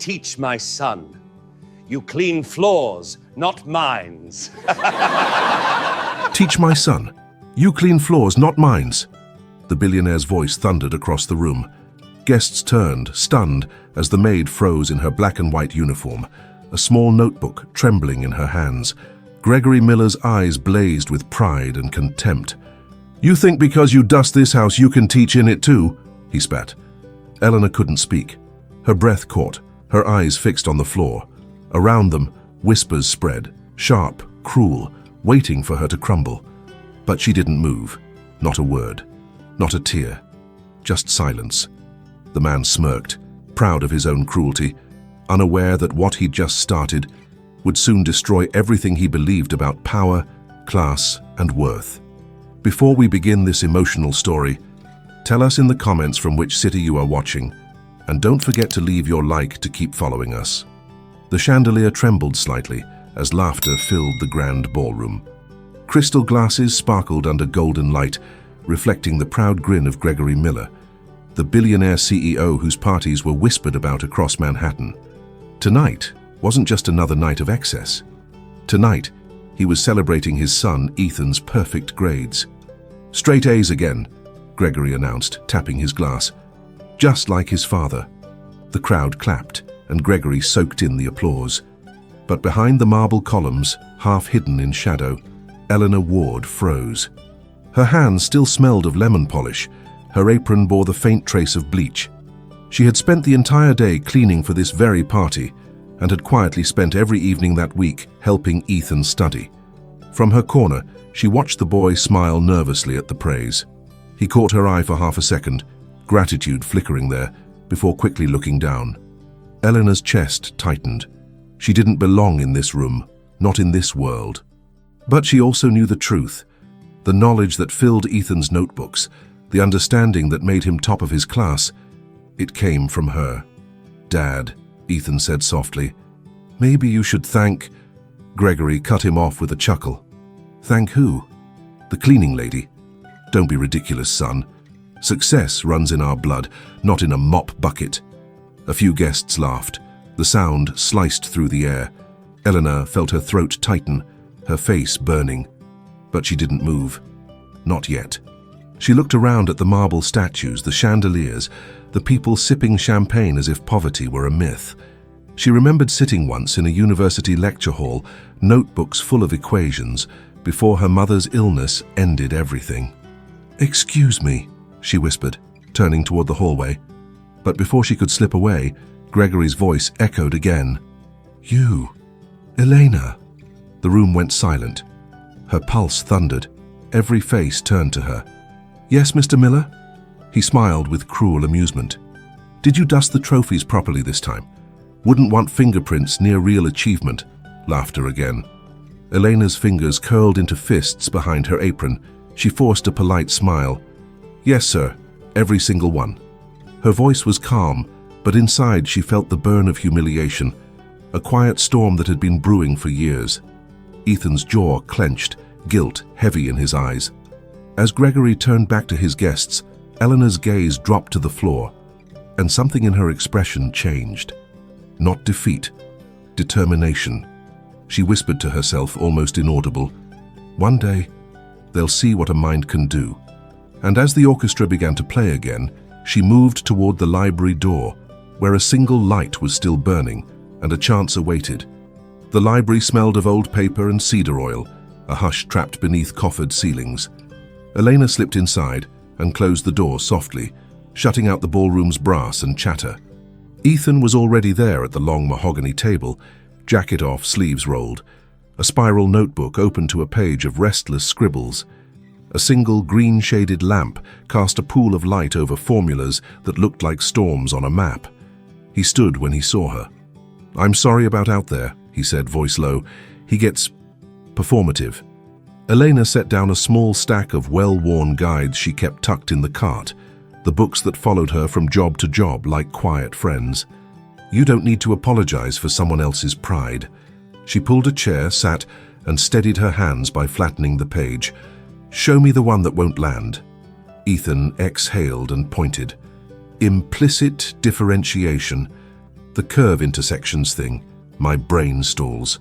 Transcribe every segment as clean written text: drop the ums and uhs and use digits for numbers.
Teach my son. You clean floors, not mines. Teach my son. You clean floors, not mines. The billionaire's voice thundered across the room. Guests turned, stunned, as the maid froze in her black and white uniform, a small notebook trembling in her hands. Gregory Miller's eyes blazed with pride and contempt. You think because you dust this house you can teach in it too? He spat. Eleanor couldn't speak. Her breath caught, her eyes fixed on the floor. Around them, whispers spread, sharp, cruel, waiting for her to crumble. But she didn't move. Not a word. Not a tear. Just silence. The man smirked, proud of his own cruelty, unaware that what he'd just started would soon destroy everything he believed about power, class, and worth. Before we begin this emotional story, tell us in the comments from which city you are watching, and don't forget to leave your like to keep following us. The chandelier trembled slightly as laughter filled the grand ballroom. Crystal glasses sparkled under golden light, reflecting the proud grin of Gregory Miller, the billionaire CEO whose parties were whispered about across Manhattan. Tonight wasn't just another night of excess. Tonight, he was celebrating his son Ethan's perfect grades. Straight A's again, Gregory announced, tapping his glass. Just like his father. The crowd clapped, and Gregory soaked in the applause. But behind the marble columns, half hidden in shadow, Eleanor Ward froze. Her hands still smelled of lemon polish. Her apron bore the faint trace of bleach. She had spent the entire day cleaning for this very party, and had quietly spent every evening that week helping Ethan study. From her corner, she watched the boy smile nervously at the praise. He caught her eye for half a second, gratitude flickering there, before quickly looking down. Eleanor's chest tightened. She didn't belong in this room, not in this world. But she also knew the truth, the knowledge that filled Ethan's notebooks, the understanding that made him top of his class. It came from her. Dad, Ethan said softly. Maybe you should thank... Gregory cut him off with a chuckle. Thank who? The cleaning lady. Don't be ridiculous, son. Success runs in our blood, not in a mop bucket. A few guests laughed. The sound sliced through the air. Eleanor felt her throat tighten, her face burning. But she didn't move. Not yet. She looked around at the marble statues, the chandeliers, the people sipping champagne as if poverty were a myth. She remembered sitting once in a university lecture hall, notebooks full of equations, before her mother's illness ended everything. "Excuse me," she whispered, turning toward the hallway. But before she could slip away, Gregory's voice echoed again. "You, Elena." The room went silent. Her pulse thundered. Every face turned to her. "Yes, Mr. Miller?" He smiled with cruel amusement. "Did you dust the trophies properly this time? Wouldn't want fingerprints near real achievement." Laughter again. Elena's fingers curled into fists behind her apron. She forced a polite smile. "Yes, sir. Every single one." Her voice was calm, but inside she felt the burn of humiliation, a quiet storm that had been brewing for years. Ethan's jaw clenched, guilt heavy in his eyes. As Gregory turned back to his guests, Eleanor's gaze dropped to the floor, and something in her expression changed. Not defeat, determination. She whispered to herself, almost inaudible, "One day, they'll see what a mind can do." And as the orchestra began to play again, she moved toward the library door, where a single light was still burning, and a chance awaited. The library smelled of old paper and cedar oil, a hush trapped beneath coffered ceilings. Elena slipped inside and closed the door softly, shutting out the ballroom's brass and chatter. Ethan was already there at the long mahogany table, jacket off, sleeves rolled, a spiral notebook open to a page of restless scribbles. A single green-shaded lamp cast a pool of light over formulas that looked like storms on a map. He stood when he saw her. "I'm sorry about out there," he said, voice low. "He gets performative." Elena set down a small stack of well-worn guides she kept tucked in the cart, the books that followed her from job to job like quiet friends. "You don't need to apologize for someone else's pride." She pulled a chair, sat, and steadied her hands by flattening the page. "Show me the one that won't land." Ethan exhaled and pointed. "Implicit differentiation. The curve intersections thing. My brain stalls.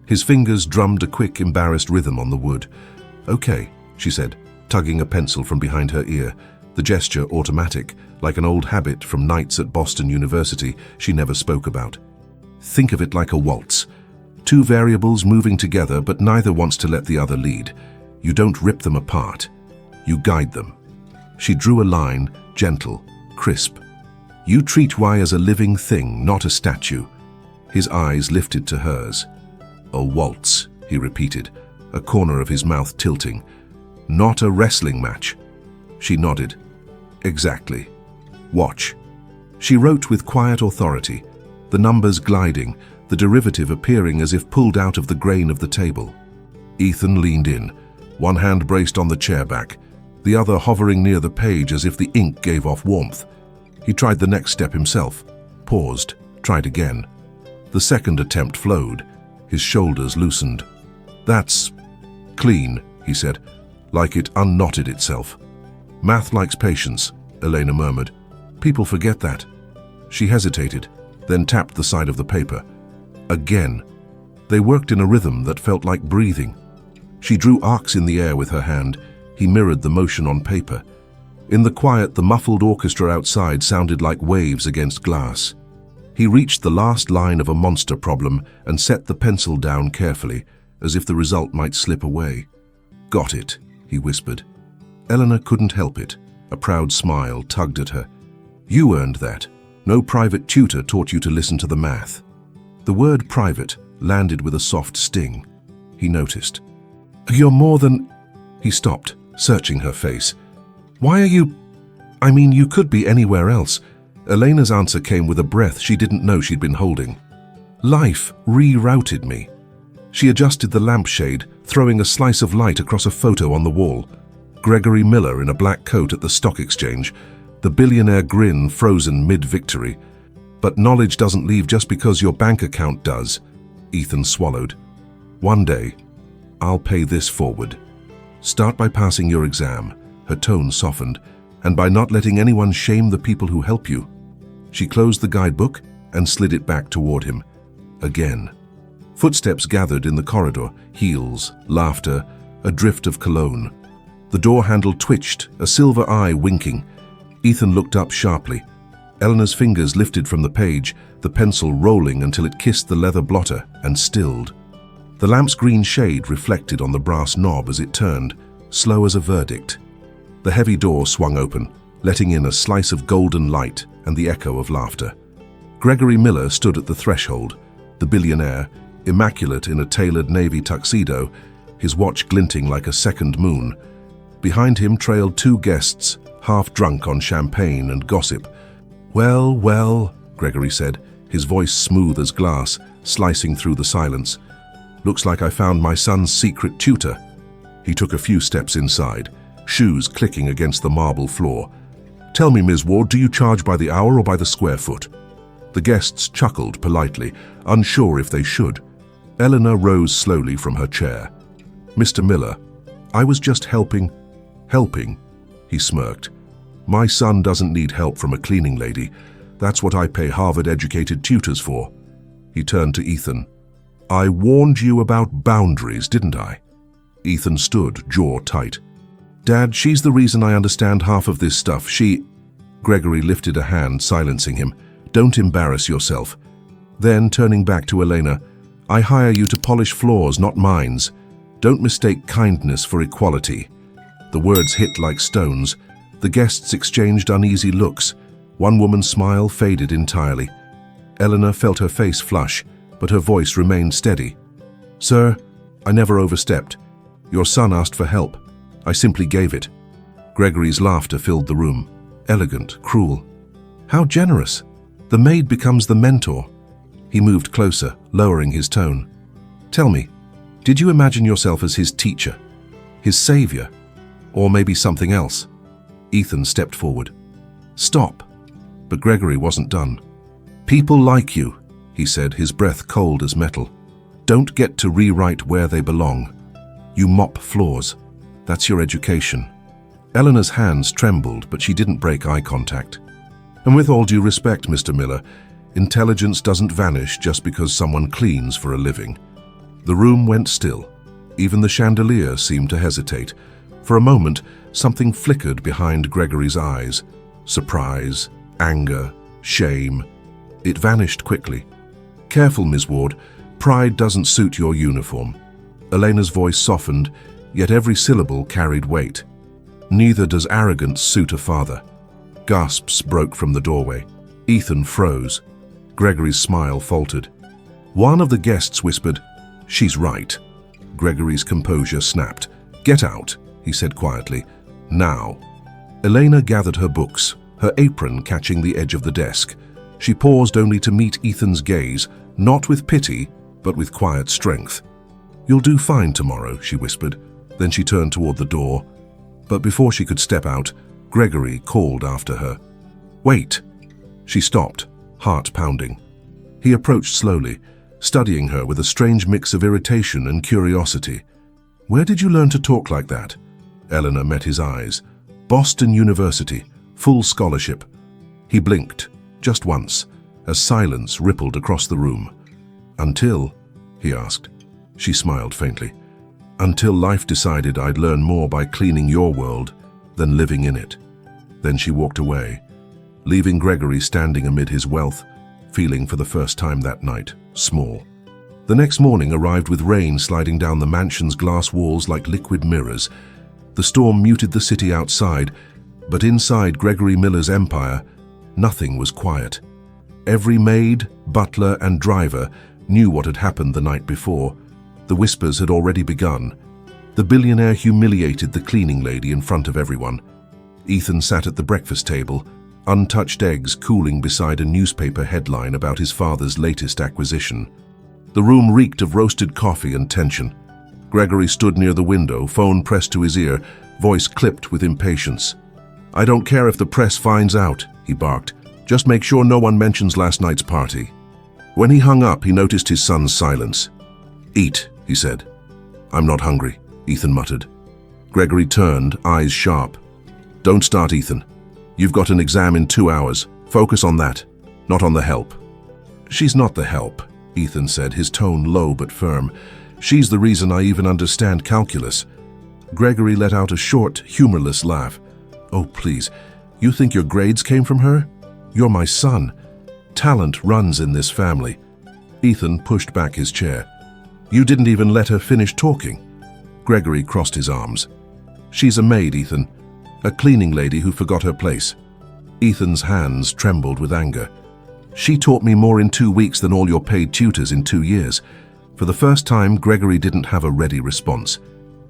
His fingers drummed a quick, embarrassed rhythm on the wood. "Okay," she said, tugging a pencil from behind her ear, the gesture automatic, like an old habit from nights at Boston University she never spoke about. "Think of it like a waltz. Two variables moving together, but neither wants to let the other lead. You don't rip them apart. You guide them." She drew a line, gentle, crisp. "You treat Y as a living thing, not a statue." His eyes lifted to hers. "A waltz," he repeated, a corner of his mouth tilting. "Not a wrestling match." She nodded. "Exactly. Watch." She wrote with quiet authority, the numbers gliding, the derivative appearing as if pulled out of the grain of the table. Ethan leaned in, one hand braced on the chair back, the other hovering near the page as if the ink gave off warmth. He tried the next step himself, paused, tried again. The second attempt flowed, his shoulders loosened. "That's clean," he said, like it unknotted itself. "Math likes patience," Elena murmured. "People forget that." She hesitated, then tapped the side of the paper. Again. They worked in a rhythm that felt like breathing. She drew arcs in the air with her hand. He mirrored the motion on paper. In the quiet, the muffled orchestra outside sounded like waves against glass. He reached the last line of a monster problem and set the pencil down carefully, as if the result might slip away. "Got it," he whispered. Eleanor couldn't help it. A proud smile tugged at her. "You earned that. No private tutor taught you to listen to the math." The word private landed with a soft sting. He noticed. "You're more than—" He stopped, searching her face. "Why are you— I mean, you could be anywhere else." Elena's answer came with a breath she didn't know she'd been holding. "Life rerouted me." She adjusted the lampshade, throwing a slice of light across a photo on the wall. Gregory Miller in a black coat at the stock exchange, the billionaire grin frozen mid-victory. "But knowledge doesn't leave just because your bank account does," Ethan swallowed. "One day, I'll pay this forward. Start by passing your exam," her tone softened, "and by not letting anyone shame the people who help you." She closed the guidebook and slid it back toward him. Again. Footsteps gathered in the corridor, heels, laughter, a drift of cologne. The door handle twitched, a silver eye winking. Ethan looked up sharply. Eleanor's fingers lifted from the page, the pencil rolling until it kissed the leather blotter and stilled. The lamp's green shade reflected on the brass knob as it turned, slow as a verdict. The heavy door swung open, letting in a slice of golden light and the echo of laughter. Gregory Miller stood at the threshold, the billionaire, immaculate in a tailored navy tuxedo, his watch glinting like a second moon. Behind him trailed two guests, half drunk on champagne and gossip. "Well, well," Gregory said, his voice smooth as glass, slicing through the silence. "Looks like I found my son's secret tutor." He took a few steps inside, shoes clicking against the marble floor. "Tell me, Ms. Ward, do you charge by the hour or by the square foot?" The guests chuckled politely, unsure if they should. Eleanor rose slowly from her chair. "Mr. Miller, I was just helping." "Helping?" He smirked. "My son doesn't need help from a cleaning lady. That's what I pay Harvard-educated tutors for." He turned to Ethan. "I warned you about boundaries, didn't I?" Ethan stood, jaw tight. "Dad, she's the reason I understand half of this stuff. She—" Gregory lifted a hand, silencing him. "Don't embarrass yourself." Then, turning back to Elena, "I hire you to polish floors, not minds. Don't mistake kindness for equality." The words hit like stones. The guests exchanged uneasy looks. One woman's smile faded entirely. Eleanor felt her face flush, but her voice remained steady. "Sir, I never overstepped. Your son asked for help. I simply gave it." Gregory's laughter filled the room. Elegant, cruel. "How generous. The maid becomes the mentor." He moved closer, lowering his tone. "Tell me, did you imagine yourself as his teacher? His savior? Or maybe something else?" Ethan stepped forward. "Stop." But Gregory wasn't done. "People like you," he said, his breath cold as metal, "don't get to rewrite where they belong. You mop floors. That's your education." Eleanor's hands trembled, but she didn't break eye contact. "And with all due respect, Mr. Miller, Intelligence doesn't vanish just because someone cleans for a living. The room went still. Even the chandelier seemed to hesitate. For a moment, something flickered behind Gregory's eyes. Surprise, anger, shame. It vanished quickly. "Careful, Ms. Ward. Pride doesn't suit your uniform." Elena's voice softened, yet every syllable carried weight. "Neither does arrogance suit a father." Gasps broke from the doorway. Ethan froze. Gregory's smile faltered. One of the guests whispered, "She's right." Gregory's composure snapped. "Get out," he said quietly. "Now." Elena gathered her books, her apron catching the edge of the desk. She paused only to meet Ethan's gaze, not with pity, but with quiet strength. "You'll do fine tomorrow," she whispered. Then she turned toward the door. But before she could step out, Gregory called after her. "Wait." She stopped, heart pounding. He approached slowly, studying her with a strange mix of irritation and curiosity. "Where did you learn to talk like that?" Eleanor met his eyes. "Boston University, full scholarship." He blinked, just once, as silence rippled across the room. "Until?" he asked. She smiled faintly. "Until life decided I'd learn more by cleaning your world than living in it." Then she walked away, leaving Gregory standing amid his wealth, feeling for the first time that night small. The next morning arrived with rain sliding down the mansion's glass walls like liquid mirrors. The storm muted the city outside, but inside Gregory Miller's empire, nothing was quiet. Every maid, butler, and driver knew what had happened the night before. The whispers had already begun. The billionaire humiliated the cleaning lady in front of everyone. Ethan sat at the breakfast table, untouched eggs cooling beside a newspaper headline about his father's latest acquisition. The room reeked of roasted coffee and tension. Gregory stood near the window, phone pressed to his ear, voice clipped with impatience. "I don't care if the press finds out," he barked. "Just make sure no one mentions last night's party." When he hung up, he noticed his son's silence. "Eat," he said. "I'm not hungry," Ethan muttered. Gregory turned, eyes sharp. "Don't start, Ethan. You've got an exam in 2 hours. Focus on that, not on the help." "She's not the help," Ethan said, his tone low but firm. "She's the reason I even understand calculus." Gregory let out a short, humorless laugh. "Oh, please, you think your grades came from her? You're my son. Talent runs in this family." Ethan pushed back his chair. "You didn't even let her finish talking." Gregory crossed his arms. "She's a maid, Ethan. A cleaning lady who forgot her place." Ethan's hands trembled with anger. "She taught me more in 2 weeks than all your paid tutors in 2 years. For the first time, Gregory didn't have a ready response.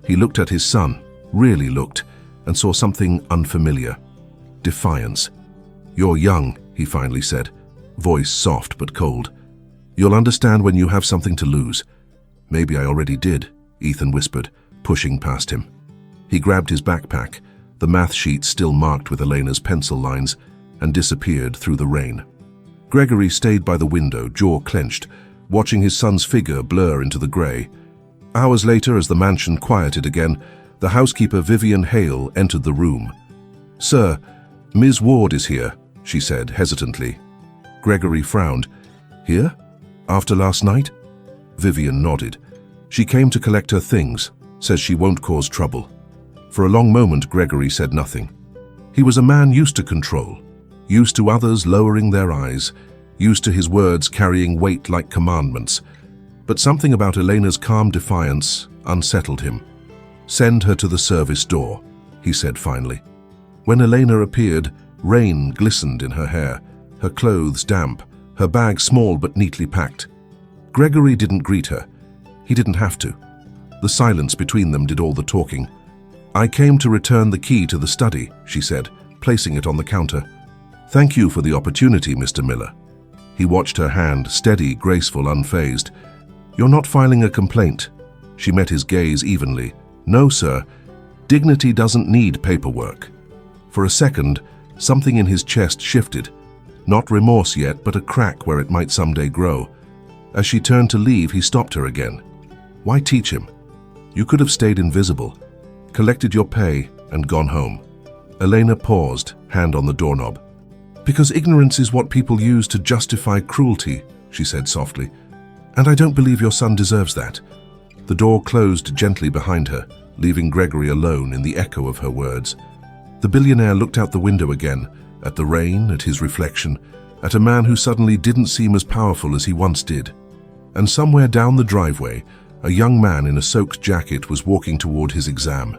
He looked at his son, really looked, and saw something unfamiliar. Defiance. "You're young," he finally said, voice soft but cold. "You'll understand when you have something to lose." "Maybe I already did," Ethan whispered, pushing past him. He grabbed his backpack, the math sheet still marked with Elena's pencil lines, and disappeared through the rain. Gregory stayed by the window, jaw clenched, watching his son's figure blur into the grey. Hours later, as the mansion quieted again, the housekeeper Vivian Hale entered the room. "Sir, Ms. Ward is here," she said hesitantly. Gregory frowned. "Here? After last night?" Vivian nodded. "She came to collect her things, says she won't cause trouble." For a long moment, Gregory said nothing. He was a man used to control, used to others lowering their eyes, used to his words carrying weight like commandments. But something about Elena's calm defiance unsettled him. "Send her to the service door," he said finally. When Elena appeared, rain glistened in her hair, her clothes damp, her bag small but neatly packed. Gregory didn't greet her. He didn't have to. The silence between them did all the talking. "I came to return the key to the study," she said, placing it on the counter. "Thank you for the opportunity, Mr. Miller." He watched her hand, steady, graceful, unfazed. "You're not filing a complaint." She met his gaze evenly. "No, sir. Dignity doesn't need paperwork." For a second, something in his chest shifted. Not remorse yet, but a crack where it might someday grow. As she turned to leave, he stopped her again. "Why teach him? You could have stayed invisible, collected your pay, and gone home." Elena paused, hand on the doorknob. Because ignorance is what people use to justify cruelty, she said softly. And I don't believe your son deserves that. The door closed gently behind her, leaving Gregory alone in the echo of her words. The billionaire looked out the window again, at the rain, at his reflection, at a man who suddenly didn't seem as powerful as he once did. And somewhere down the driveway, a young man in a soaked jacket was walking toward his exam,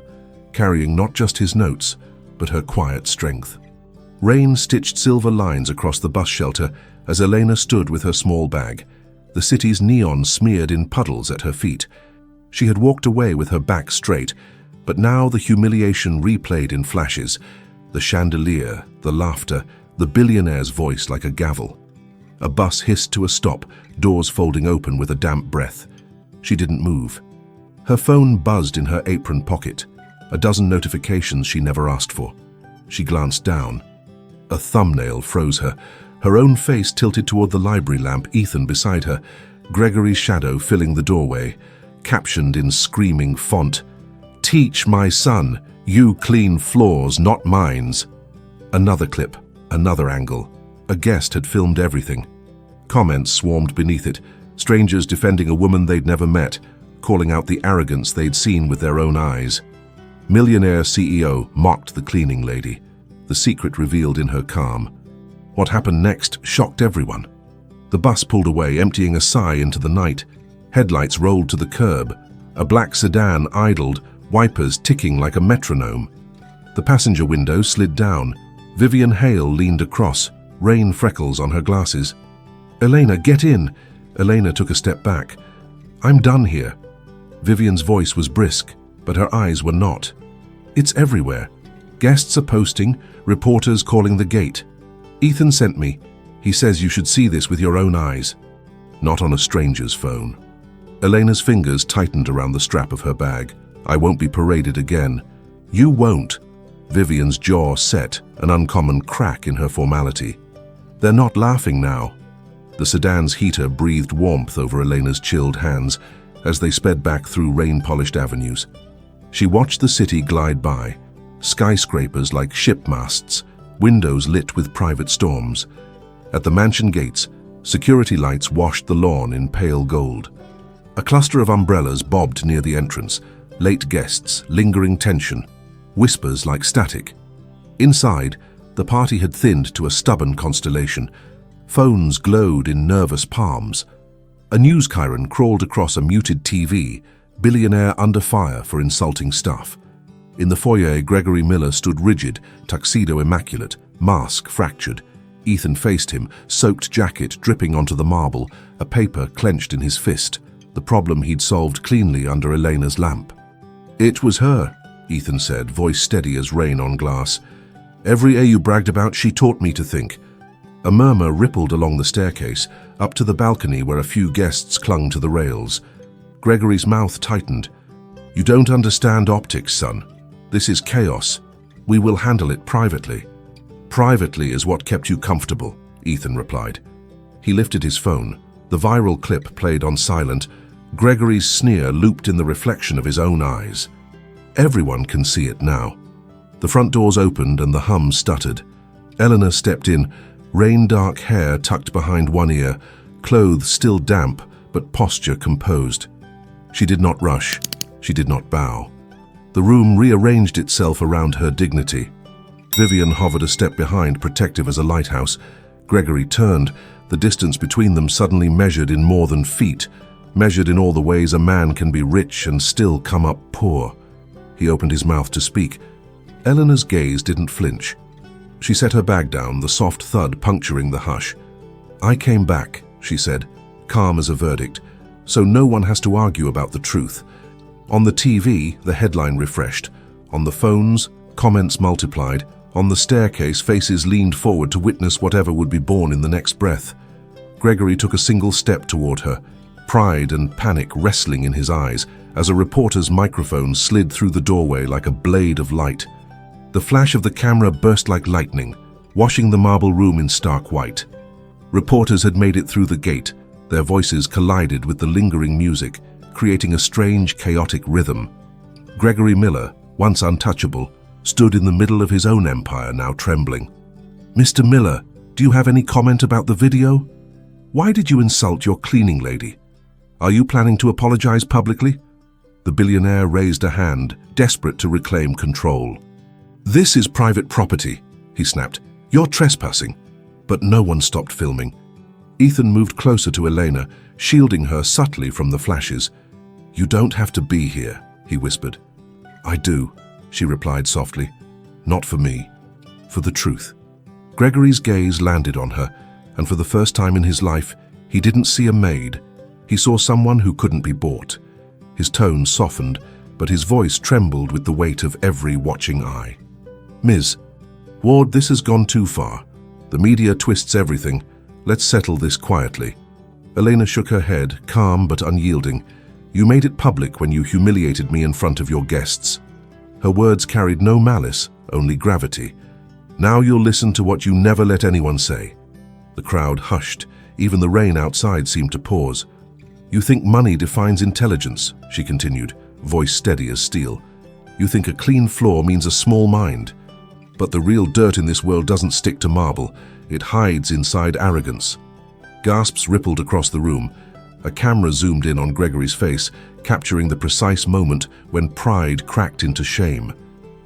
carrying not just his notes, but her quiet strength. Rain stitched silver lines across the bus shelter as Elena stood with her small bag, the city's neon smeared in puddles at her feet. She had walked away with her back straight, but now the humiliation replayed in flashes, the chandelier, the laughter, the billionaire's voice like a gavel. A bus hissed to a stop, doors folding open with a damp breath. She didn't move. Her phone buzzed in her apron pocket, a dozen notifications she never asked for. She glanced down. A thumbnail froze her, her own face tilted toward the library lamp, Ethan beside her, Gregory's shadow filling the doorway, captioned in screaming font, "Teach my son, you clean floors, not mines." Another clip, another angle. A guest had filmed everything. Comments swarmed beneath it, strangers defending a woman they'd never met, calling out the arrogance they'd seen with their own eyes. Millionaire CEO mocked the cleaning lady, the secret revealed in her calm. What happened next shocked everyone. The bus pulled away, emptying a sigh into the night. Headlights rolled to the curb. A black sedan idled, wipers ticking like a metronome. The passenger window slid down. Vivian Hale leaned across, rain freckles on her glasses. "Elena, get in!" Elena took a step back. "I'm done here." Vivian's voice was brisk, but her eyes were not. "It's everywhere. Guests are posting, reporters calling the gate. Ethan sent me. He says you should see this with your own eyes." Not on a stranger's phone. Elena's fingers tightened around the strap of her bag. "I won't be paraded again." "You won't." Vivian's jaw set, an uncommon crack in her formality. "They're not laughing now." The sedan's heater breathed warmth over Elena's chilled hands as they sped back through rain-polished avenues. She watched the city glide by, skyscrapers like ship masts, windows lit with private storms. At the mansion gates, security lights washed the lawn in pale gold. A cluster of umbrellas bobbed near the entrance, late guests, lingering tension, whispers like static. Inside, the party had thinned to a stubborn constellation. Phones glowed in nervous palms. A news chyron crawled across a muted TV, Billionaire under fire for insulting stuff. In the foyer, Gregory Miller stood rigid, tuxedo immaculate, mask fractured. Ethan faced him, soaked jacket dripping onto the marble, a paper clenched in his fist, the problem he'd solved cleanly under Elena's lamp. "It was her," Ethan said, voice steady as rain on glass. "Every A you bragged about, she taught me to think." A murmur rippled along the staircase, up to the balcony where a few guests clung to the rails. Gregory's mouth tightened. "You don't understand optics, son. This is chaos. We will handle it privately." "Privately is what kept you comfortable," Ethan replied. He lifted his phone. The viral clip played on silent. Gregory's sneer looped in the reflection of his own eyes. Everyone can see it now. The front doors opened and the hum stuttered. Eleanor stepped in, rain-dark hair tucked behind one ear, clothes still damp but posture composed. She did not rush. She did not bow. The room rearranged itself around her dignity. Vivian hovered a step behind, protective as a lighthouse. Gregory turned, the distance between them suddenly measured in more than feet, measured in all the ways a man can be rich and still come up poor. He opened his mouth to speak. Eleanor's gaze didn't flinch. She set her bag down, the soft thud puncturing the hush. "I came back," she said, calm as a verdict, "so no one has to argue about the truth." On the TV, the headline refreshed. On the phones, comments multiplied. On the staircase, faces leaned forward to witness whatever would be born in the next breath. Gregory took a single step toward her, pride and panic wrestling in his eyes as a reporter's microphone slid through the doorway like a blade of light. The flash of the camera burst like lightning, washing the marble room in stark white. Reporters had made it through the gate. Their voices collided with the lingering music, creating a strange, chaotic rhythm. Gregory Miller, once untouchable, stood in the middle of his own empire, now trembling. "Mr. Miller," Do you have any comment about the video? Why did you insult your cleaning lady? Are you planning to apologize publicly? The billionaire raised a hand, desperate to reclaim control. This is private property, he snapped. You're trespassing. But no one stopped filming. Ethan moved closer to Elena, shielding her subtly from the flashes. You don't have to be here, he whispered. I do, she replied softly. Not for me, for the truth. Gregory's gaze landed on her, and for the first time in his life, he didn't see a maid. He saw someone who couldn't be bought. His tone softened, but his voice trembled with the weight of every watching eye. Ms. Ward, this has gone too far. The media twists everything. Let's settle this quietly. Elena shook her head, calm but unyielding. You made it public when you humiliated me in front of your guests. Her words carried no malice, only gravity. Now you'll listen to what you never let anyone say. The crowd hushed. Even the rain outside seemed to pause. You think money defines intelligence, she continued, voice steady as steel. You think a clean floor means a small mind. But the real dirt in this world doesn't stick to marble. It hides inside arrogance. Gasps rippled across the room. A camera zoomed in on Gregory's face, capturing the precise moment when pride cracked into shame.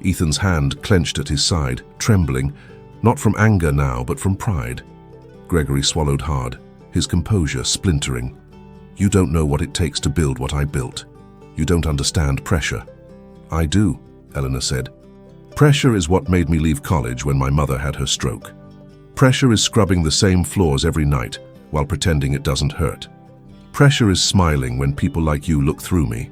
Ethan's hand clenched at his side, trembling, not from anger now, but from pride. Gregory swallowed hard, his composure splintering. You don't know what it takes to build what I built. You don't understand pressure. I do, Eleanor said. Pressure is what made me leave college when my mother had her stroke. Pressure is scrubbing the same floors every night while pretending it doesn't hurt. Pressure is smiling when people like you look through me.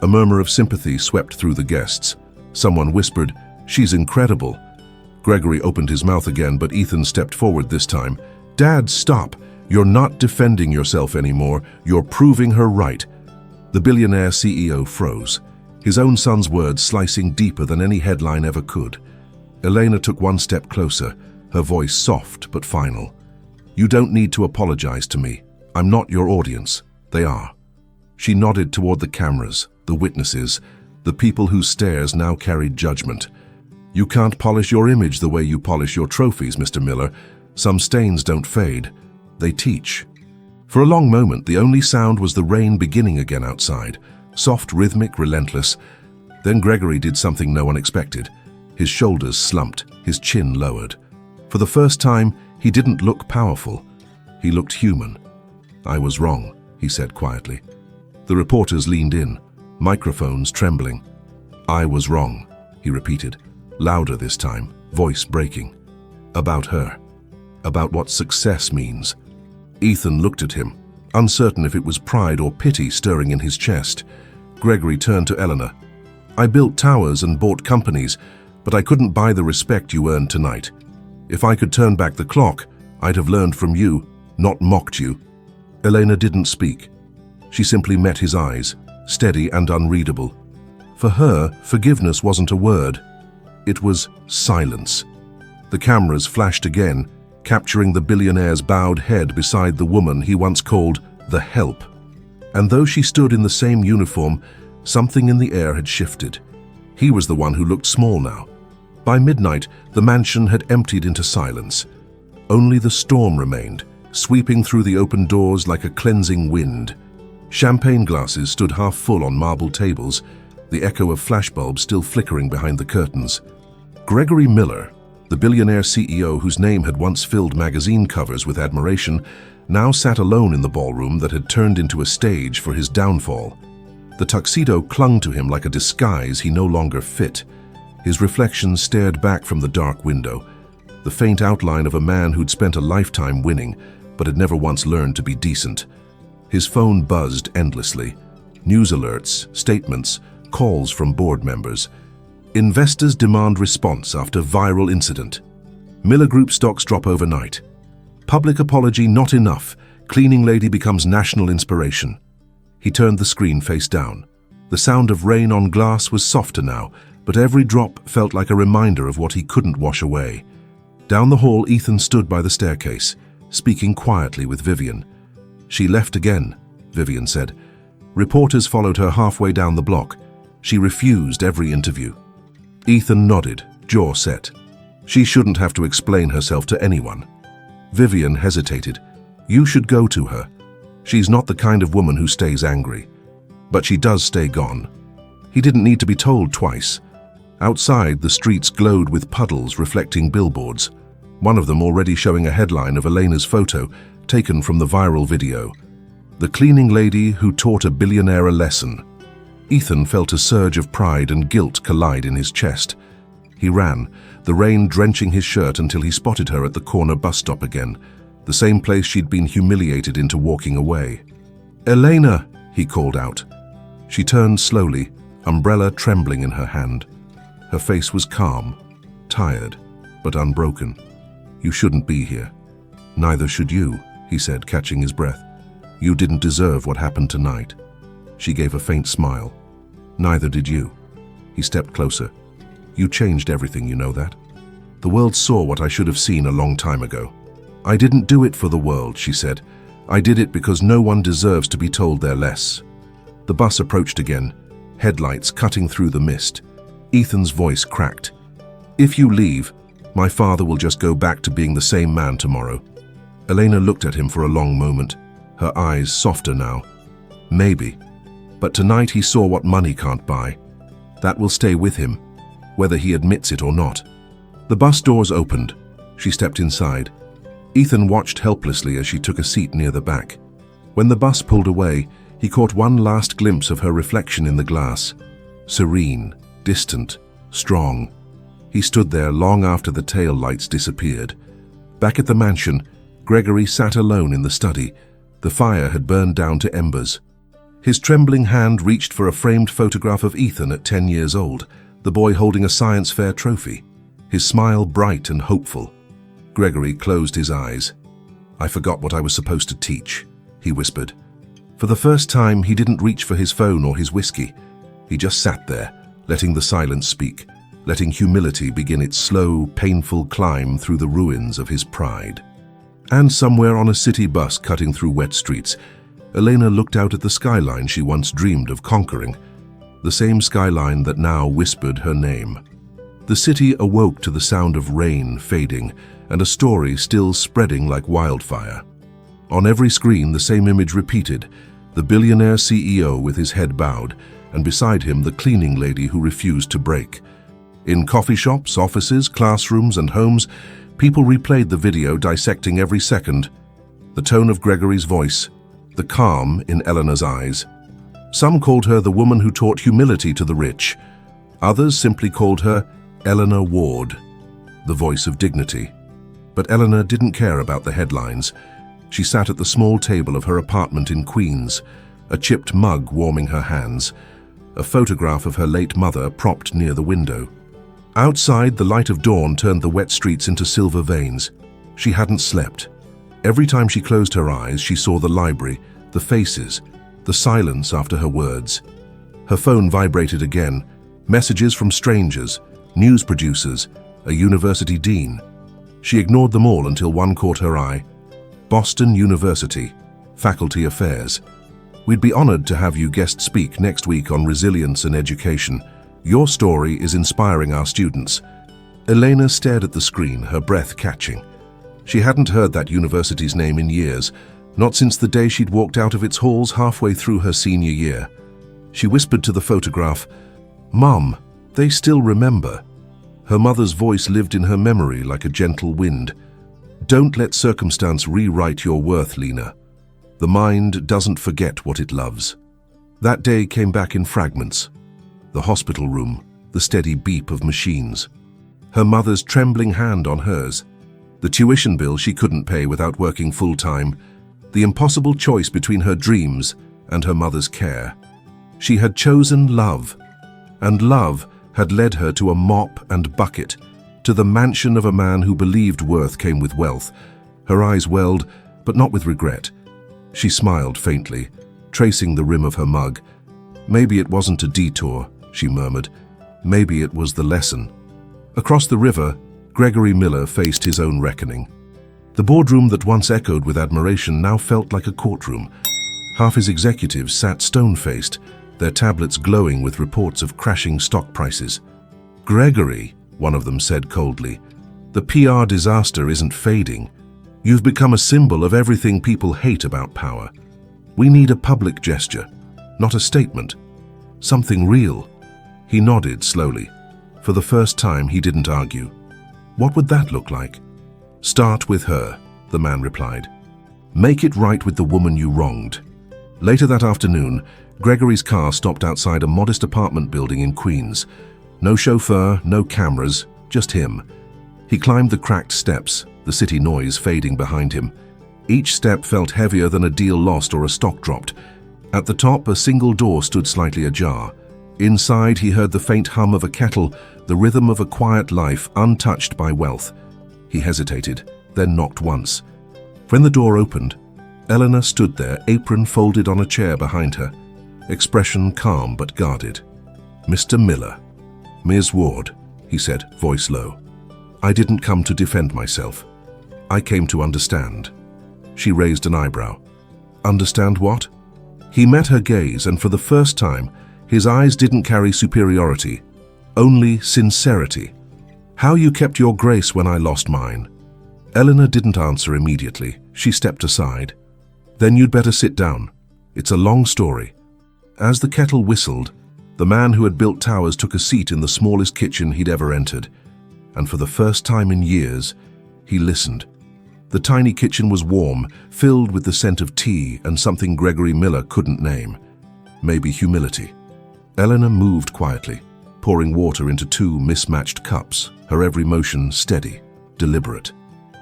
A murmur of sympathy swept through the guests. Someone whispered, "She's incredible." Gregory opened his mouth again, but Ethan stepped forward this time. Dad, stop. You're not defending yourself anymore. You're proving her right. The billionaire CEO froze, his own son's words slicing deeper than any headline ever could. Elena took one step closer, her voice soft but final. You don't need to apologize to me. I'm not your audience. They are. She nodded toward the cameras, the witnesses, the people whose stares now carried judgment. You can't polish your image the way you polish your trophies, Mr. Miller. Some stains don't fade. They teach. For a long moment, the only sound was the rain beginning again outside, soft, rhythmic, relentless. Then Gregory did something no one expected. His shoulders slumped, his chin lowered. For the first time, he didn't look powerful. He looked human. I was wrong, he said quietly. The reporters leaned in, microphones trembling. I was wrong, he repeated, louder this time, voice breaking. About her. About what success means. Ethan looked at him, uncertain if it was pride or pity stirring in his chest. Gregory turned to Eleanor. I built towers and bought companies, but I couldn't buy the respect you earned tonight. If I could turn back the clock, I'd have learned from you, not mocked you. Elena didn't speak. She simply met his eyes, steady and unreadable. For her, forgiveness wasn't a word. It was silence. The cameras flashed again, capturing the billionaire's bowed head beside the woman he once called the help. And though she stood in the same uniform, something in the air had shifted. He was the one who looked small now. By midnight, the mansion had emptied into silence. Only the storm remained, sweeping through the open doors like a cleansing wind. Champagne glasses stood half full on marble tables, the echo of flashbulbs still flickering behind the curtains. Gregory Miller, the billionaire CEO whose name had once filled magazine covers with admiration, now sat alone in the ballroom that had turned into a stage for his downfall. The tuxedo clung to him like a disguise he no longer fit. His reflection stared back from the dark window, the faint outline of a man who'd spent a lifetime winning, but had never once learned to be decent. His phone buzzed endlessly. News alerts, statements, calls from board members. Investors demand response after viral incident. Miller Group stocks drop overnight. Public apology not enough. Cleaning lady becomes national inspiration. He turned the screen face down. The sound of rain on glass was softer now, but every drop felt like a reminder of what he couldn't wash away. Down the hall, Ethan stood by the staircase, speaking quietly with Vivian. She left again, Vivian said. Reporters followed her halfway down the block. She refused every interview. Ethan nodded, jaw set. She shouldn't have to explain herself to anyone. Vivian hesitated. You should go to her. She's not the kind of woman who stays angry. But she does stay gone. He didn't need to be told twice. Outside, the streets glowed with puddles reflecting billboards, one of them already showing a headline of Elena's photo taken from the viral video. The cleaning lady who taught a billionaire a lesson. Ethan felt a surge of pride and guilt collide in his chest. He ran, the rain drenching his shirt until he spotted her at the corner bus stop again, the same place she'd been humiliated into walking away. "Elena!" he called out. She turned slowly, umbrella trembling in her hand. Her face was calm, tired, but unbroken. "You shouldn't be here." "Neither should you," he said, catching his breath. "You didn't deserve what happened tonight." She gave a faint smile. "Neither did you." He stepped closer. "You changed everything, you know that? The world saw what I should have seen a long time ago." "I didn't do it for the world," she said. "I did it because no one deserves to be told they're less." The bus approached again, headlights cutting through the mist. Ethan's voice cracked. "If you leave, my father will just go back to being the same man tomorrow." Elena looked at him for a long moment, her eyes softer now. "Maybe. But tonight he saw what money can't buy. That will stay with him, whether he admits it or not." The bus doors opened. She stepped inside. Ethan watched helplessly as she took a seat near the back. When the bus pulled away, he caught one last glimpse of her reflection in the glass. Serene, distant, strong. He stood there long after the tail lights disappeared. Back at the mansion, Gregory sat alone in the study. The fire had burned down to embers. His trembling hand reached for a framed photograph of Ethan at 10 years old, the boy holding a science fair trophy, his smile bright and hopeful. Gregory closed his eyes. "I forgot what I was supposed to teach," he whispered. For the first time, he didn't reach for his phone or his whiskey. He just sat there, letting the silence speak, letting humility begin its slow, painful climb through the ruins of his pride. And somewhere on a city bus cutting through wet streets, Elena looked out at the skyline she once dreamed of conquering, the same skyline that now whispered her name. The city awoke to the sound of rain fading and a story still spreading like wildfire. On every screen, the same image repeated, the billionaire CEO with his head bowed, and beside him the cleaning lady who refused to break. In coffee shops, offices, classrooms, and homes, people replayed the video, dissecting every second. The tone of Gregory's voice, the calm in Eleanor's eyes. Some called her the woman who taught humility to the rich. Others simply called her Eleanor Ward, the voice of dignity. But Eleanor didn't care about the headlines. She sat at the small table of her apartment in Queens, a chipped mug warming her hands, a photograph of her late mother propped near the window. Outside, the light of dawn turned the wet streets into silver veins. She hadn't slept. Every time she closed her eyes, she saw the library, the faces, the silence after her words. Her phone vibrated again. Messages from strangers, news producers, a university dean. She ignored them all until one caught her eye. Boston University, Faculty Affairs. "We'd be honored to have you guest speak next week on resilience and education. Your story is inspiring our students." Elena stared at the screen, her breath catching. She hadn't heard that university's name in years, not since the day she'd walked out of its halls halfway through her senior year. She whispered to the photograph, "Mom, they still remember." Her mother's voice lived in her memory like a gentle wind. "Don't let circumstance rewrite your worth, Lena. The mind doesn't forget what it loves." That day came back in fragments. The hospital room, the steady beep of machines. Her mother's trembling hand on hers. The tuition bill she couldn't pay without working full-time. The impossible choice between her dreams and her mother's care. She had chosen love, and love had led her to a mop and bucket, to the mansion of a man who believed worth came with wealth. Her eyes welled, but not with regret. She smiled faintly, tracing the rim of her mug. "Maybe it wasn't a detour," she murmured. "Maybe it was the lesson." Across the river, Gregory Miller faced his own reckoning. The boardroom that once echoed with admiration now felt like a courtroom. Half his executives sat stone-faced, their tablets glowing with reports of crashing stock prices. "Gregory," one of them said coldly, "the PR disaster isn't fading. You've become a symbol of everything people hate about power. We need a public gesture, not a statement. Something real." He nodded slowly. For the first time, he didn't argue. "What would that look like?" "Start with her," the man replied. "Make it right with the woman you wronged." Later that afternoon, Gregory's car stopped outside a modest apartment building in Queens. No chauffeur, no cameras, just him. He climbed the cracked steps, the city noise fading behind him. Each step felt heavier than a deal lost or a stock dropped. At the top, a single door stood slightly ajar. Inside, he heard the faint hum of a kettle, the rhythm of a quiet life untouched by wealth. He hesitated, then knocked once. When the door opened, Eleanor stood there, apron folded on a chair behind her, expression calm but guarded. "Mr. Miller." "Ms. Ward," he said, voice low. "I didn't come to defend myself. I came to understand." She raised an eyebrow. "Understand what?" He met her gaze, and for the first time, his eyes didn't carry superiority, only sincerity. "How you kept your grace when I lost mine." Eleanor didn't answer immediately. She stepped aside. "Then you'd better sit down. It's a long story." As the kettle whistled, the man who had built towers took a seat in the smallest kitchen he'd ever entered. And for the first time in years, he listened. The tiny kitchen was warm, filled with the scent of tea and something Gregory Miller couldn't name. Maybe humility. Eleanor moved quietly, pouring water into two mismatched cups, her every motion steady, deliberate.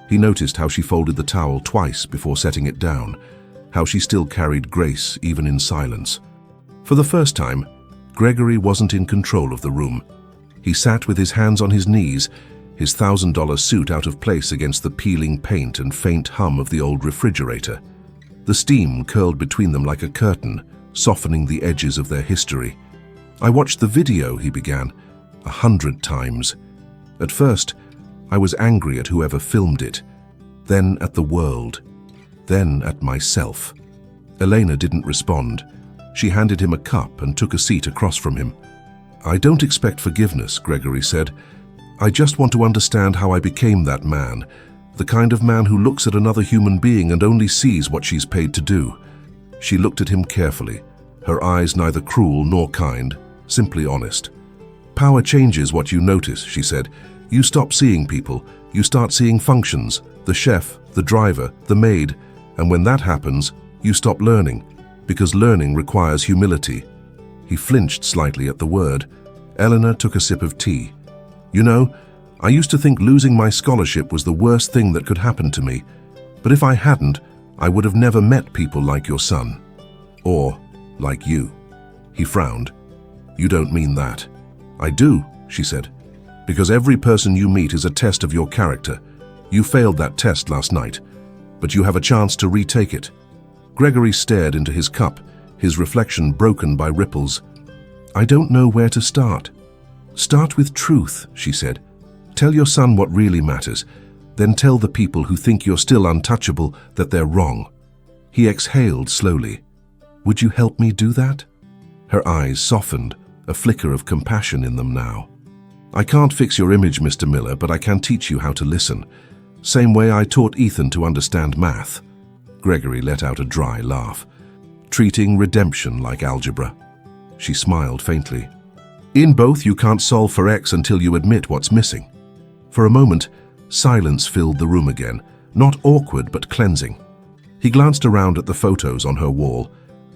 He noticed how she folded the towel twice before setting it down, how she still carried grace even in silence. For the first time, Gregory wasn't in control of the room. He sat with his hands on his knees, his $1,000 suit out of place against the peeling paint and faint hum of the old refrigerator. The steam curled between them like a curtain, softening the edges of their history. "I watched the video," he began, 100 times. "At first, I was angry at whoever filmed it, then at the world, then at myself." Elena didn't respond. She handed him a cup and took a seat across from him. "I don't expect forgiveness," Gregory said. "I just want to understand how I became that man, the kind of man who looks at another human being and only sees what she's paid to do." She looked at him carefully, her eyes neither cruel nor kind, simply honest. "Power changes what you notice," she said. "You stop seeing people, you start seeing functions, the chef, the driver, the maid, and when that happens, you stop learning, because learning requires humility." He flinched slightly at the word. Eleanor took a sip of tea. "You know, I used to think losing my scholarship was the worst thing that could happen to me, but if I hadn't, I would have never met people like your son. Or like you." He frowned. "You don't mean that." "I do," she said, "because every person you meet is a test of your character. You failed that test last night, but you have a chance to retake it." Gregory stared into his cup, his reflection broken by ripples. "I don't know where to start." "Start with truth," she said. "Tell your son what really matters. Then tell the people who think you're still untouchable that they're wrong." He exhaled slowly. "Would you help me do that?" Her eyes softened, a flicker of compassion in them now. "I can't fix your image, Mr. Miller, but I can teach you how to listen. Same way I taught Ethan to understand math." Gregory let out a dry laugh. "Treating redemption like algebra." She smiled faintly. "In both, you can't solve for X until you admit what's missing." For a moment, silence filled the room again, not awkward but cleansing. He glanced around at the photos on her wall.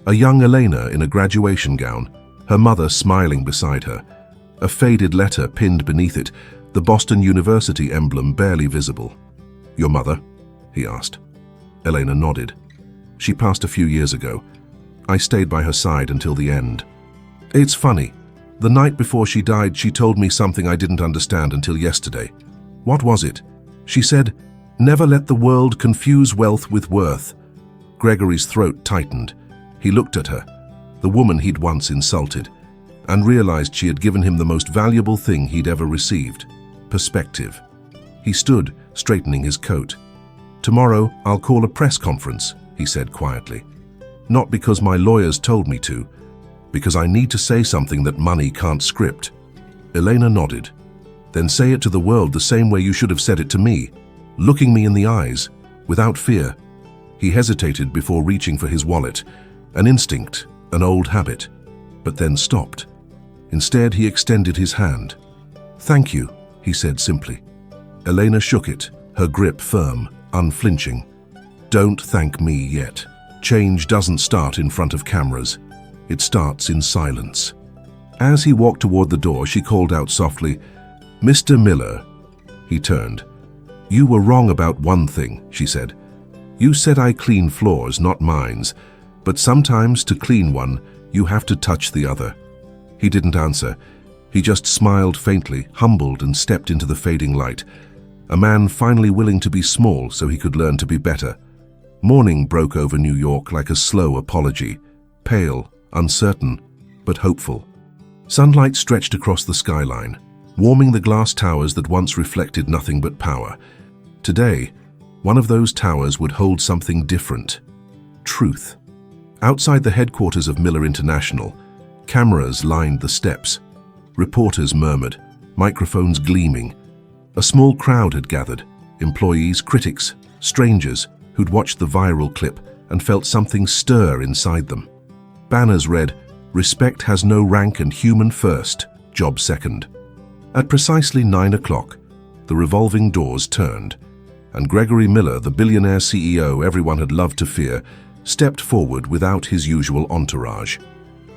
A young Elena in a graduation gown, her mother smiling beside her. A faded letter pinned beneath it, the Boston University emblem barely visible. "Your mother?" he asked. Elena nodded. "She passed a few years ago. I stayed by her side until the end. It's funny. The night before she died, she told me something I didn't understand until yesterday." "What was it?" "She said, 'Never let the world confuse wealth with worth.'" Gregory's throat tightened. He looked at her, the woman he'd once insulted, and realized she had given him the most valuable thing he'd ever received: perspective. He stood, straightening his coat. "Tomorrow, I'll call a press conference," he said quietly. "Not because my lawyers told me to, because I need to say something that money can't script." Elena nodded. "Then say it to the world the same way you should have said it to me, looking me in the eyes." without fear. He hesitated before reaching for his wallet, an instinct, an old habit, but then stopped. Instead, he extended his hand. "Thank you," he said simply. Elena shook it, her grip firm, unflinching. "Don't thank me yet. Change doesn't start in front of cameras. It starts in silence." As he walked toward the door, she called out softly, "Mr. Miller." He turned. "You were wrong about one thing," she said. "You said I clean floors, not mines. But sometimes to clean one, you have to touch the other." He didn't answer. He just smiled faintly, humbled, and stepped into the fading light. A man finally willing to be small so he could learn to be better. Morning broke over New York like a slow apology, pale, uncertain, but hopeful. Sunlight stretched across the skyline, warming the glass towers that once reflected nothing but power. Today, one of those towers would hold something different: truth. Outside the headquarters of Miller International, cameras lined the steps. Reporters murmured, microphones gleaming. A small crowd had gathered, employees, critics, strangers who'd watched the viral clip and felt something stir inside them. Banners read, "Respect has no rank and human first, job second." At precisely 9 o'clock, the revolving doors turned, and Gregory Miller, the billionaire CEO everyone had loved to fear, stepped forward without his usual entourage.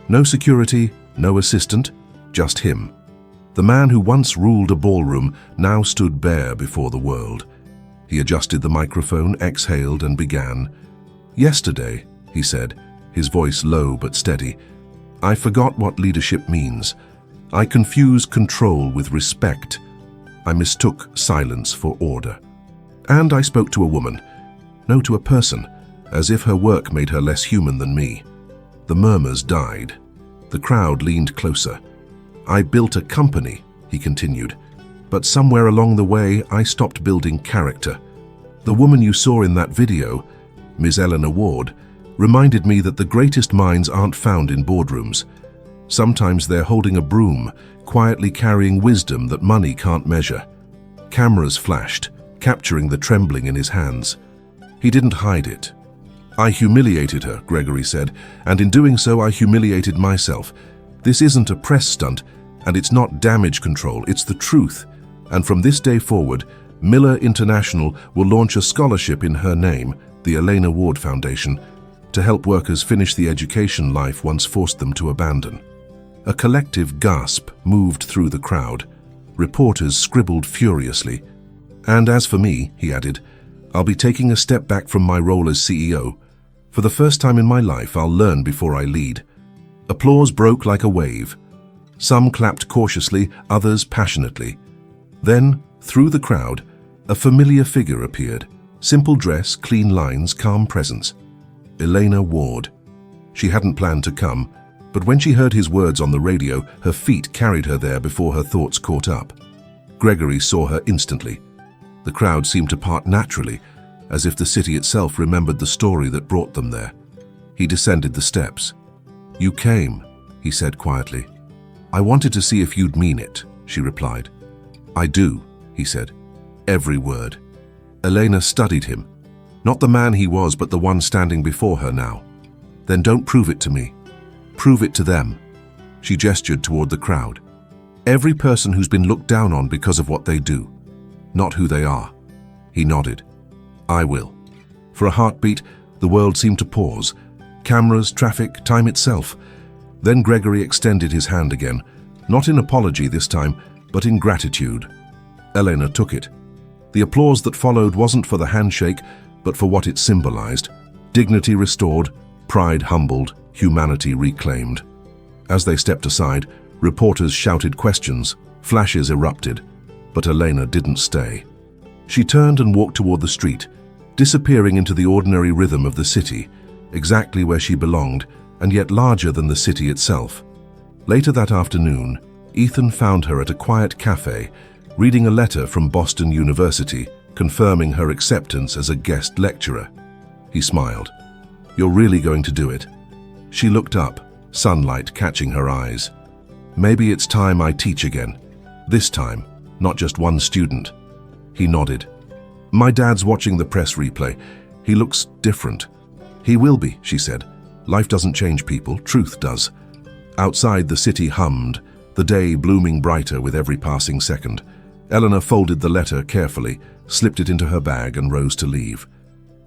No security, no assistant, just him. The man who once ruled a ballroom now stood bare before the world. He adjusted the microphone, exhaled, and began. "Yesterday," he said, his voice low but steady, "I forgot what leadership means. I confused control with respect. I mistook silence for order. And I spoke to a woman, no, to a person, as if her work made her less human than me." The murmurs died. The crowd leaned closer. "I built a company," he continued, "but somewhere along the way I stopped building character. The woman you saw in that video, Ms. Eleanor Ward, reminded me that the greatest minds aren't found in boardrooms. Sometimes they're holding a broom, quietly carrying wisdom that money can't measure." Cameras flashed, capturing the trembling in his hands. He didn't hide it. "I humiliated her," Gregory said, "and in doing so I humiliated myself. This isn't a press stunt, and it's not damage control, it's the truth. And from this day forward, Miller International will launch a scholarship in her name, the Elena Ward Foundation, to help workers finish the education life once forced them to abandon." A collective gasp moved through the crowd. Reporters scribbled furiously. "And as for me," he added, "I'll be taking a step back from my role as CEO. For the first time in my life, I'll learn before I lead." Applause broke like a wave. Some clapped cautiously, others passionately. Then, through the crowd, a familiar figure appeared. Simple dress, clean lines, calm presence. Elena Ward. She hadn't planned to come, but when she heard his words on the radio, her feet carried her there before her thoughts caught up. Gregory saw her instantly. The crowd seemed to part naturally, as if the city itself remembered the story that brought them there. He descended the steps. "You came," he said quietly. "I wanted to see if you'd mean it," she replied. "I do," he said. Every word. Elena studied him. Not the man he was, but the one standing before her now. "Then don't prove it to me. Prove it to them." She gestured toward the crowd. "Every person who's been looked down on because of what they do, not who they are." He nodded. "I will." For a heartbeat, the world seemed to pause. Cameras, traffic, time itself. Then Gregory extended his hand again, not in apology this time, but in gratitude. Elena took it. The applause that followed wasn't for the handshake, but for what it symbolized. Dignity restored, pride humbled, humanity reclaimed. As they stepped aside, reporters shouted questions, flashes erupted, but Elena didn't stay. She turned and walked toward the street, disappearing into the ordinary rhythm of the city, exactly where she belonged, and yet larger than the city itself. Later that afternoon, Ethan found her at a quiet cafe, reading a letter from Boston University, confirming her acceptance as a guest lecturer. He smiled. "You're really going to do it?" She looked up, sunlight catching her eyes. "Maybe it's time I teach again. This time, not just one student." He nodded. My dad's watching the press replay. He looks different. He will be, she said. Life doesn't change people, truth does. Outside, the city hummed, the day blooming brighter with every passing second. Eleanor folded the letter carefully, slipped it into her bag and rose to leave.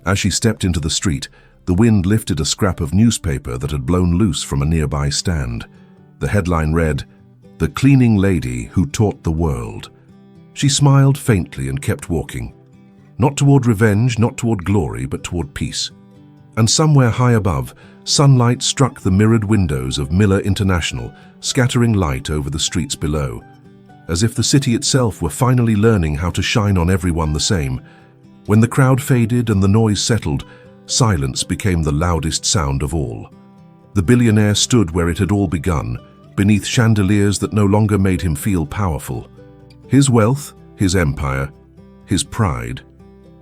As she stepped into the street, the wind lifted a scrap of newspaper that had blown loose from a nearby stand. The headline read, "The Cleaning Lady Who Taught the World." She smiled faintly and kept walking. Not toward revenge, not toward glory, but toward peace. And somewhere high above, sunlight struck the mirrored windows of Miller International, scattering light over the streets below. As if the city itself were finally learning how to shine on everyone the same. When the crowd faded and the noise settled, silence became the loudest sound of all. The billionaire stood where it had all begun, beneath chandeliers that no longer made him feel powerful. His wealth, his empire, his pride,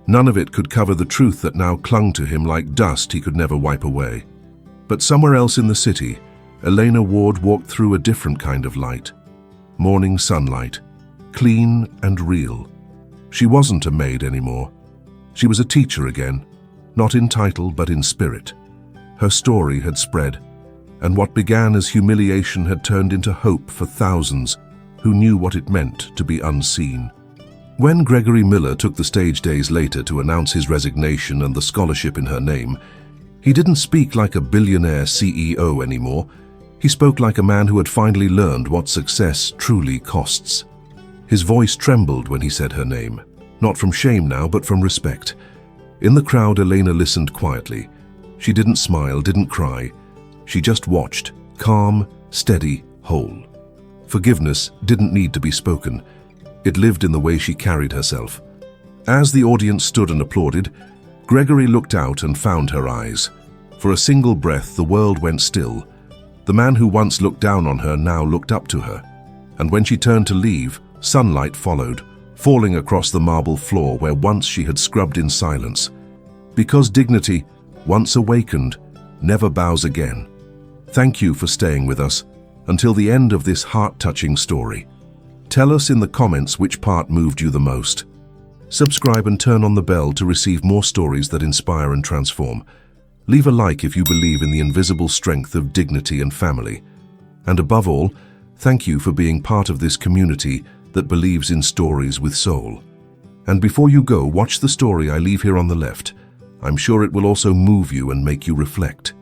none of it could cover the truth that now clung to him like dust he could never wipe away. But somewhere else in the city, Elena Ward walked through a different kind of light. Morning sunlight, clean and real. She wasn't a maid anymore. She was a teacher again, not in title but in spirit. Her story had spread, and what began as humiliation had turned into hope for thousands who knew what it meant to be unseen. When Gregory Miller took the stage days later to announce his resignation and the scholarship in her name, he didn't speak like a billionaire CEO anymore. He spoke like a man who had finally learned what success truly costs. His voice trembled when he said her name, not from shame now, but from respect. In the crowd, Elena listened quietly. She didn't smile, didn't cry. She just watched, calm, steady, whole. Forgiveness didn't need to be spoken. It lived in the way she carried herself. As the audience stood and applauded, Gregory looked out and found her eyes. For a single breath, the world went still. The man who once looked down on her now looked up to her. And when she turned to leave, sunlight followed, falling across the marble floor where once she had scrubbed in silence. Because dignity, once awakened, never bows again. Thank you for staying with us until the end of this heart-touching story. Tell us in the comments which part moved you the most. Subscribe and turn on the bell to receive more stories that inspire and transform. Leave a like if you believe in the invisible strength of dignity and family. And above all, thank you for being part of this community that believes in stories with soul. And before you go, watch the story I leave here on the left. I'm sure it will also move you and make you reflect.